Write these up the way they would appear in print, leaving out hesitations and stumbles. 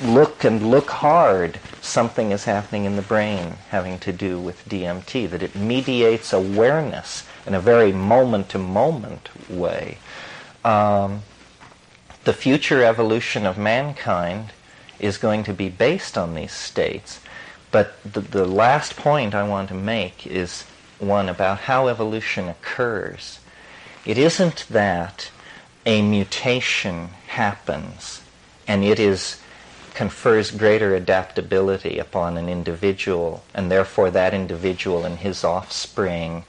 look hard, something is happening in the brain having to do with DMT, that it mediates awareness in a very moment-to-moment way. The future evolution of mankind is going to be based on these states. But the last point I want to make is one about how evolution occurs. It isn't that a mutation happens and it confers greater adaptability upon an individual, and therefore that individual and his offspring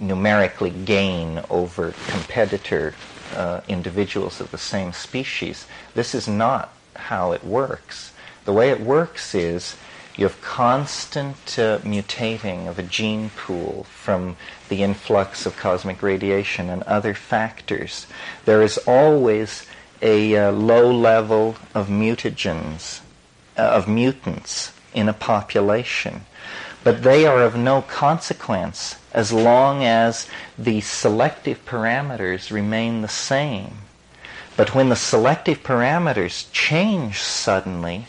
numerically gain over competitor individuals of the same species. This is not how it works. The way it works is you have constant mutating of a gene pool from the influx of cosmic radiation and other factors. There is always a low level of mutagens, of mutants in a population. But they are of no consequence as long as the selective parameters remain the same. But when the selective parameters change suddenly,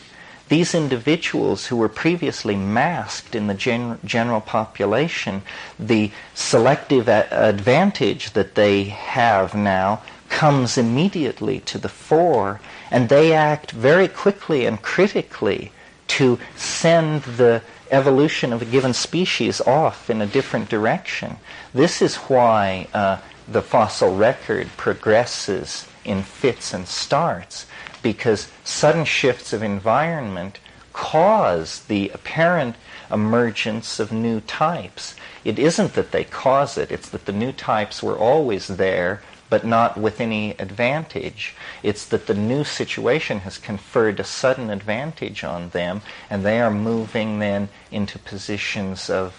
these individuals who were previously masked in the general population, the selective advantage that they have now comes immediately to the fore, and they act very quickly and critically to send the evolution of a given species off in a different direction. This is why the fossil record progresses in fits and starts, because sudden shifts of environment cause the apparent emergence of new types. It isn't that they cause it, it's that the new types were always there, but not with any advantage. It's that the new situation has conferred a sudden advantage on them, and they are moving then into positions of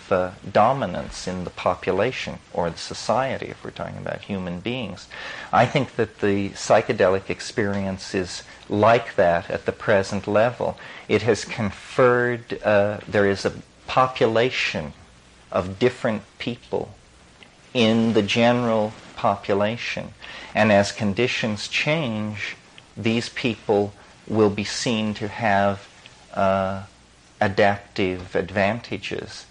dominance in the population or the society, if we're talking about human beings. I think that the psychedelic experience is like that at the present level. It has conferred, there is a population of different people in the general population, and as conditions change, these people will be seen to have adaptive advantages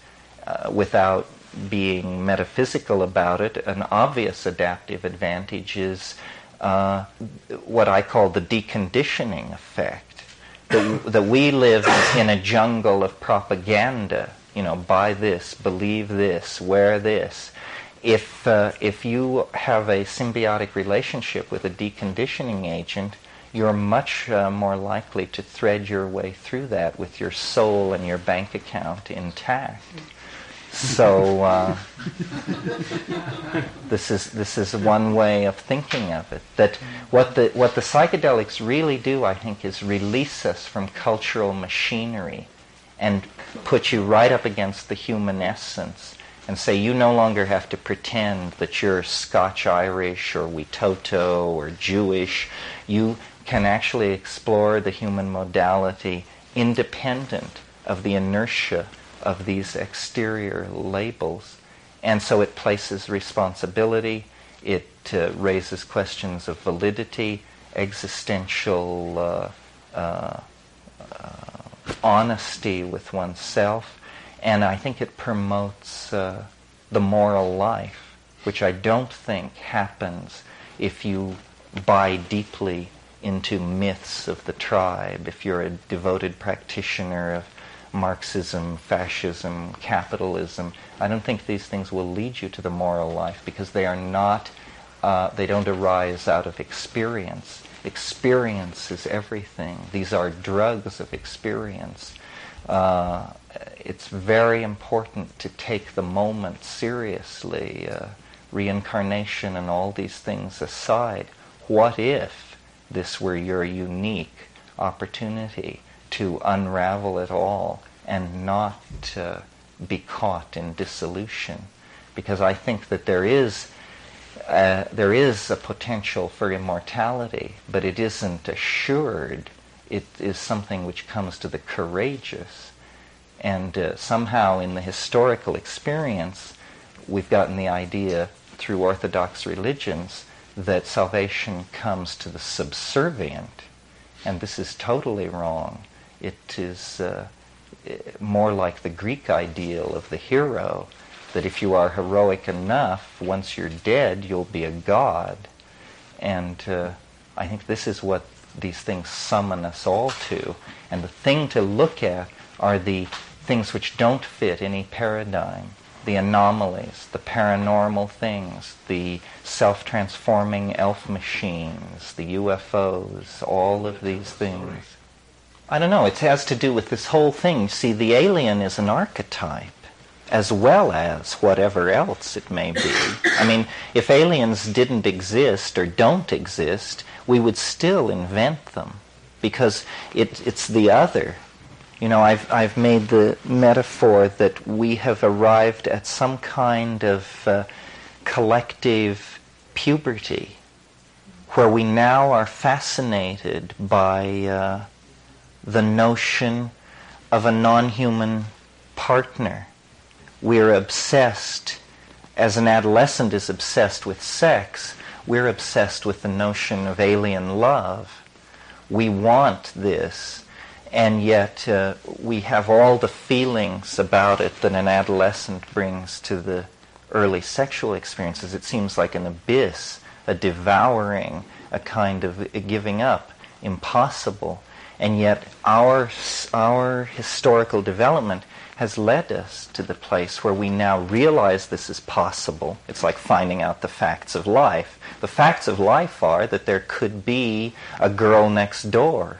without being metaphysical about it. An obvious adaptive advantage is what I call the deconditioning effect, that we live in a jungle of propaganda, buy this, believe this, wear this. If you have a symbiotic relationship with a deconditioning agent, you're much more likely to thread your way through that with your soul and your bank account intact. So this is one way of thinking of it. That what the psychedelics really do, I think, is release us from cultural machinery and put you right up against the human essence, and say you no longer have to pretend that you're Scotch-Irish or Witoto or Jewish. You can actually explore the human modality independent of the inertia of these exterior labels. And so it places responsibility, it raises questions of validity, existential honesty with oneself. And I think it promotes the moral life, which I don't think happens if you buy deeply into myths of the tribe, if you're a devoted practitioner of Marxism, fascism, capitalism. I don't think these things will lead you to the moral life, because they are not, they don't arise out of experience. Experience is everything. These are drugs of experience. It's very important to take the moment seriously, reincarnation and all these things aside. What if this were your unique opportunity to unravel it all and not be caught in dissolution? Because I think that there is a potential for immortality, but it isn't assured. It is something which comes to the courageous. And somehow in the historical experience, we've gotten the idea through Orthodox religions that salvation comes to the subservient. And this is totally wrong. It is more like the Greek ideal of the hero, that if you are heroic enough, once you're dead, you'll be a god. And I think this is what these things summon us all to. And the thing to look at are the things which don't fit any paradigm, the anomalies, the paranormal things, the self-transforming elf machines, the UFOs, all of these things. I don't know, it has to do with this whole thing. See, the alien is an archetype, as well as whatever else it may be. I mean, if aliens didn't exist or don't exist, we would still invent them, because it's the other. You know, I've made the metaphor that we have arrived at some kind of collective puberty, where we now are fascinated by the notion of a non-human partner. We're obsessed, as an adolescent is obsessed with sex, we're obsessed with the notion of alien love. We want this, and yet we have all the feelings about it that an adolescent brings to the early sexual experiences. It seems like an abyss, a devouring, a kind of giving up, impossible. And yet our historical development has led us to the place where we now realize this is possible. It's like finding out the facts of life. The facts of life are that there could be a girl next door.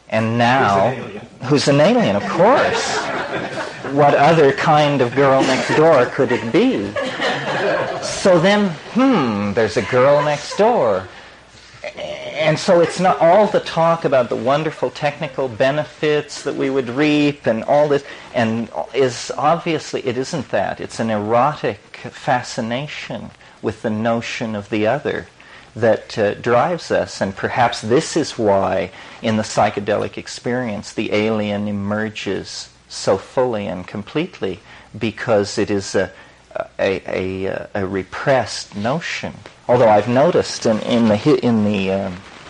And now, who's an alien, of course. What other kind of girl next door could it be? So then, there's a girl next door. And so it's not all the talk about the wonderful technical benefits that we would reap and all this, and is obviously, it isn't that. It's an erotic fascination with the notion of the other that drives us. And perhaps this is why in the psychedelic experience the alien emerges so fully and completely, because it is a repressed notion. Although I've noticed in the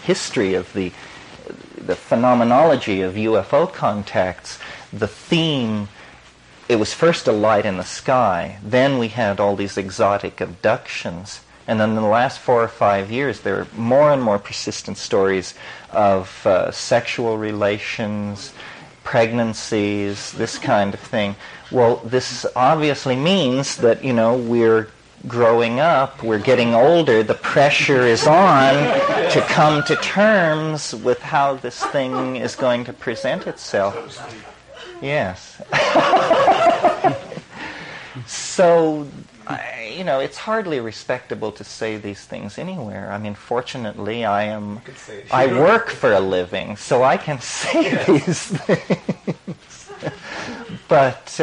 history of the phenomenology of UFO contacts, the theme, it was first a light in the sky, then we had all these exotic abductions, and then in the last 4 or 5 years there are more and more persistent stories of sexual relations, pregnancies, this kind of thing. Well, this obviously means that, we're growing up, we're getting older, the pressure is on to come to terms with how this thing is going to present itself. Yes. So, it's hardly respectable to say these things anywhere. I mean, fortunately, I work for a living, so I can say these things. But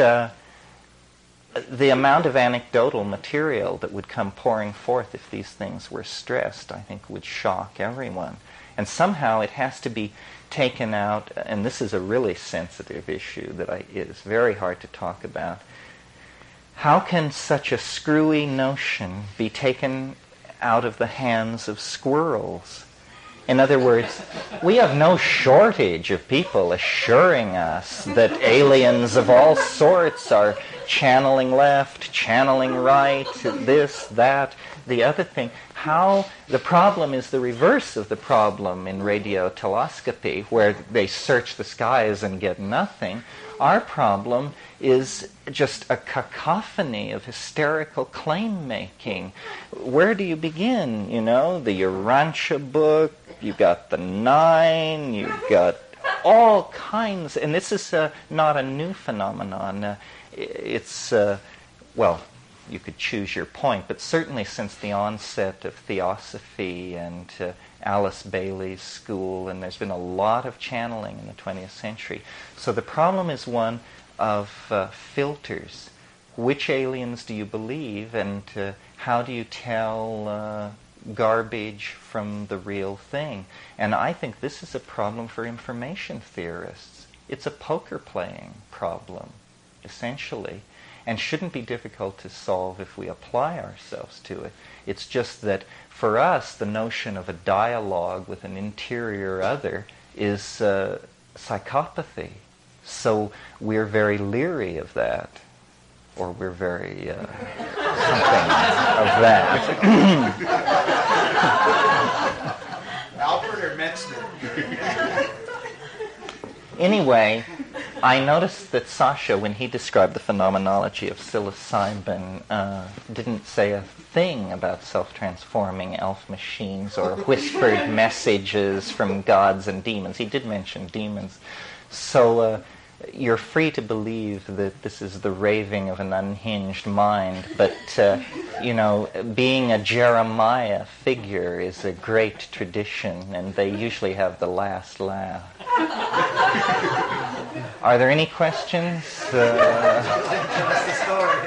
the amount of anecdotal material that would come pouring forth if these things were stressed, I think, would shock everyone. And somehow it has to be taken out, and this is a really sensitive issue that is very hard to talk about. How can such a screwy notion be taken out of the hands of squirrels? In other words, we have no shortage of people assuring us that aliens of all sorts are channeling left, channeling right, this, that, the other thing. The problem is the reverse of the problem in radiotelescopy, where they search the skies and get nothing. Our problem is just a cacophony of hysterical claim-making. Where do you begin? The Urantia book, you've got the Nine, you've got all kinds, and this is not a new phenomenon. It's, you could choose your point, but certainly since the onset of Theosophy and Alice Bailey's school, and there's been a lot of channeling in the 20th century. So the problem is one of filters. Which aliens do you believe, and how do you tell garbage from the real thing? And I think this is a problem for information theorists. It's a poker playing problem, essentially. and shouldn't be difficult to solve if we apply ourselves to it. It's just that for us, the notion of a dialogue with an interior other is psychopathy. So we're very leery of that, or we're very something of that. Albert or Metzner? Anyway, I noticed that Sasha, when he described the phenomenology of psilocybin, didn't say a thing about self-transforming elf machines or whispered messages from gods and demons. He did mention demons. So you're free to believe that this is the raving of an unhinged mind, but, being a Jeremiah figure is a great tradition, and they usually have the last laugh. Are there any questions? That's the story.